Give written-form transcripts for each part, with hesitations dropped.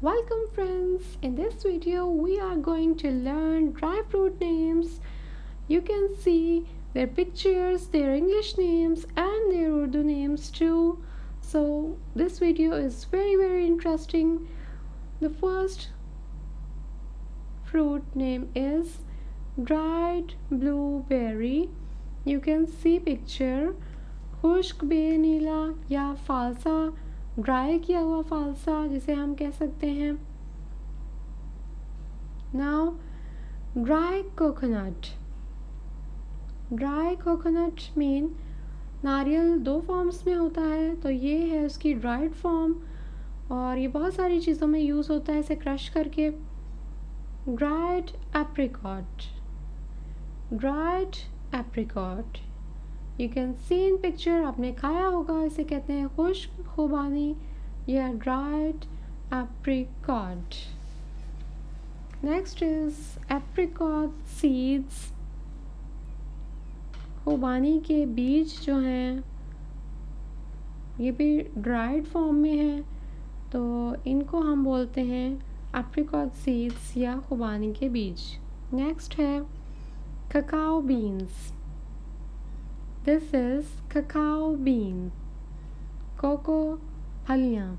Welcome friends, in this video we are going to learn dry fruit names. You can see their pictures, their English names and their Urdu names too. So this video is very interesting. The first fruit name is dried blueberry. You can see picture खुश्क vanilla या फालसा, dry किया हुआ फालसा जिसे हम कह सकते हैं. Now dry coconut. Dry coconut mean नारियल दो फॉर्म्स में होता है, तो ये है उसकी ड्राइड फॉर्म और ये बहुत सारी चीज़ों में यूज़ होता है इसे क्रश करके. Dried apricot. Dried apricot you can see in picture, आपने खाया होगा, इसे कहते हैं खुश्क खुबानी या dried apricot. Next is apricot seeds. खुबानी के बीज जो हैं ये भी ड्राइड फॉर्म में है, तो इनको हम बोलते हैं एप्रिकॉट सीड्स या खुबानी के बीज. नेक्स्ट है cacao beans. This is cacao bean. Cocoa फलियाँ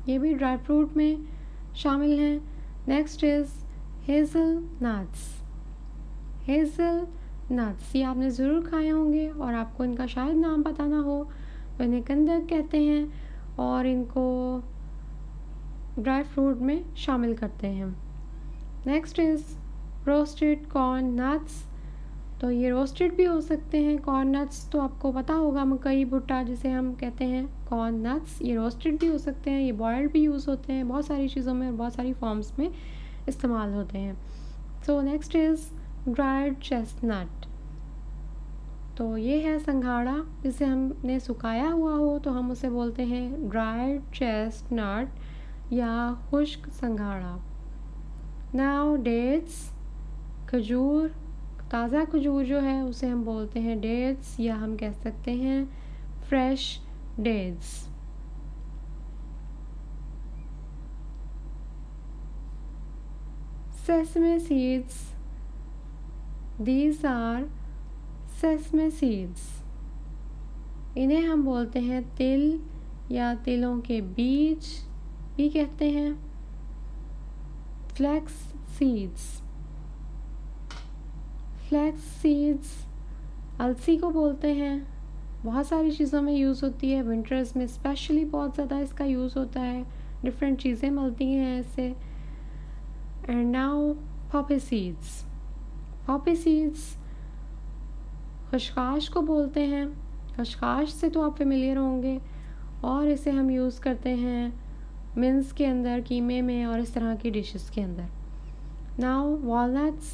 ये भी ड्राई फ्रूट में शामिल हैं. Next is hazel nuts. Hazel nuts ये आपने ज़रूर खाए होंगे और आपको इनका शायद नाम पता ना हो, तो इन्हें कंदक कहते हैं और इनको ड्राई फ्रूट में शामिल करते हैं. Next is roasted corn nuts. तो ये रोस्टेड भी हो सकते हैं. कॉर्न नट्स तो आपको पता होगा, मकई भुट्टा जिसे हम कहते हैं कॉर्न नट्स, ये रोस्टेड भी हो सकते हैं, ये बॉयल्ड भी यूज़ होते हैं, बहुत सारी चीज़ों में और बहुत सारी फॉर्म्स में इस्तेमाल होते हैं. So next is dried chestnut. तो ये है संघाड़ा, जिसे हमने सुखाया हुआ हो तो हम उसे बोलते हैं ड्राइड चेस्टनट या खुश्क संघाड़ा. Now dates. खजूर, ताज़ा खजूर जो है उसे हम बोलते हैं डेट्स या हम कह सकते हैं fresh dates. Sesame seeds. These are sesame seeds. इन्हें हम बोलते हैं तिल या तिलों के बीज भी कहते हैं. Flax seeds. फ्लैक्स सीड्स अलसी को बोलते हैं, बहुत सारी चीज़ों में यूज़ होती है. विंटर्स में स्पेशली बहुत ज़्यादा इसका यूज़ होता है, डिफरेंट चीज़ें मिलती हैं इससे. And now poppy seeds. Poppy seeds खशखाश को बोलते हैं. खशखाश से तो आप फेमिलियर होंगे और इसे हम यूज़ करते हैं मिन्स के अंदर, कीमे में और इस तरह की डिशेस के अंदर. Now walnuts.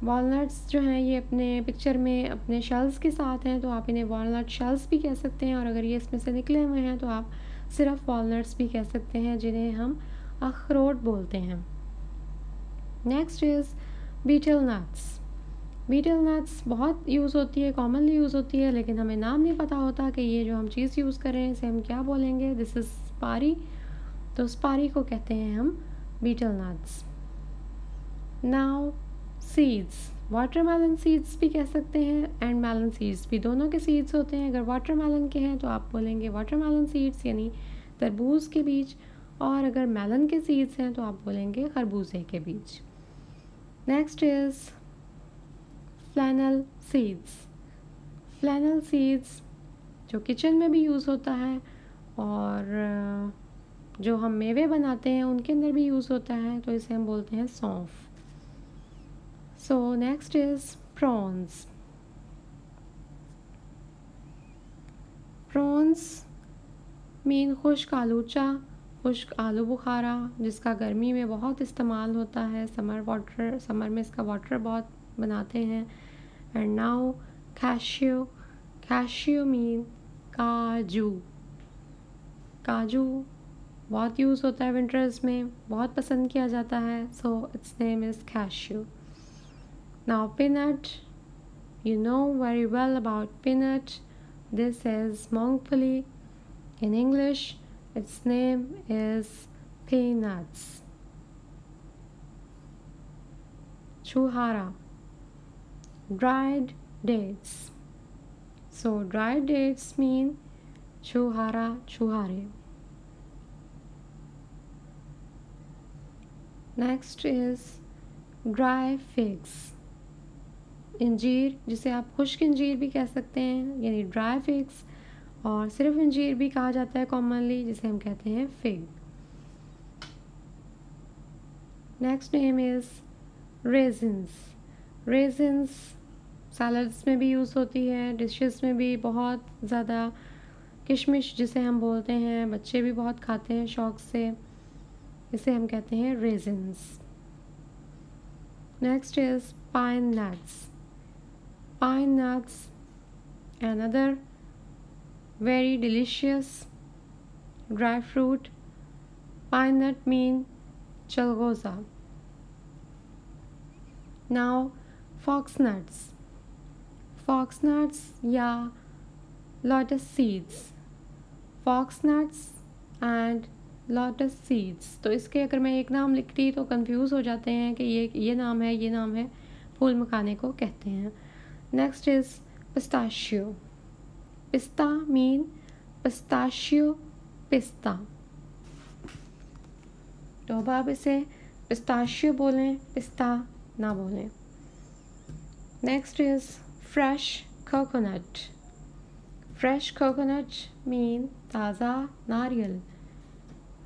वॉलनट्स जो हैं ये अपने पिक्चर में अपने शेल्स के साथ हैं, तो आप इन्हें वॉलनट शेल्स भी कह सकते हैं, और अगर ये इसमें से निकले हुए हैं तो आप सिर्फ वॉलनट्स भी कह सकते हैं, जिन्हें हम अखरोट बोलते हैं. Next is betel nuts. Betel nuts बहुत यूज़ होती है, कॉमनली यूज़ होती है, लेकिन हमें नाम नहीं पता होता कि ये जो हम चीज़ यूज़ कर रहे हैं इसे हम क्या बोलेंगे. दिस इज़ स्पारी, तो स्पारी को कहते हैं हम betel nuts. Now seeds. Watermelon seeds भी कह सकते हैं एंड मेलन सीड्स भी, दोनों के सीड्स होते हैं. अगर वाटरमेलन के हैं तो आप बोलेंगे वाटरमेलन सीड्स यानी तरबूज के बीज, और अगर मेलन के सीड्स हैं तो आप बोलेंगे खरबूजे के बीज. Next is flannel seeds. Flannel seeds जो किचन में भी यूज़ होता है और जो हम मेवे बनाते हैं उनके अंदर भी यूज़ होता है, तो इसे हम बोलते हैं सौंफ. So next is prawns. Prawns mean खुश्क आलूचा, खुश्क आलू बुखारा, जिसका गर्मी में बहुत इस्तेमाल होता है. समर में इसका वाटर बहुत बनाते हैं. And now cashew. Cashew mean काजू. काजू बहुत यूज़ होता है विंटर्स में, बहुत पसंद किया जाता है, so it's name is cashew. Now peanut, you know very well about peanut. This is मूंगफली in English, Its name is peanuts. Chuhara, dried dates. So dried dates mean chuhara, chuhare. Next is dry figs. इंजीर, जिसे आप खुश्क इंजीर भी कह सकते हैं, यानी dry figs, और सिर्फ इंजीर भी कहा जाता है कॉमनली, जिसे हम कहते हैं fig. Next name is resins. Resins salads में भी यूज़ होती है, डिशेस में भी बहुत ज़्यादा. किशमिश जिसे हम बोलते हैं, बच्चे भी बहुत खाते हैं शौक़ से, इसे हम कहते हैं resins. Next is pine nuts. Pine nuts, another very delicious dry fruit. Pine nut mean chalgoza. Now fox nuts. Fox nuts या lotus seeds. Fox nuts and lotus seeds. तो इसके अगर मैं एक नाम लिखती तो कंफ्यूज हो जाते हैं कि ये नाम है, ये नाम है. फूल मखाने को कहते हैं. Next is pistachio. Pista mean pistachio, pista. तो अब आप इसे pistachio बोलें, pista ना बोलें. Next is fresh coconut. Fresh coconut mean ताज़ा नारियल,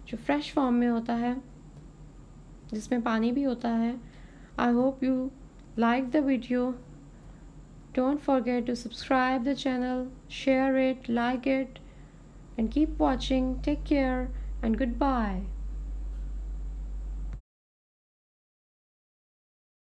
जो फ्रेश फॉर्म में होता है, जिसमें पानी भी होता है. I hope you like the video. Don't forget to subscribe the channel, share it, like it, and keep watching. Take care and goodbye.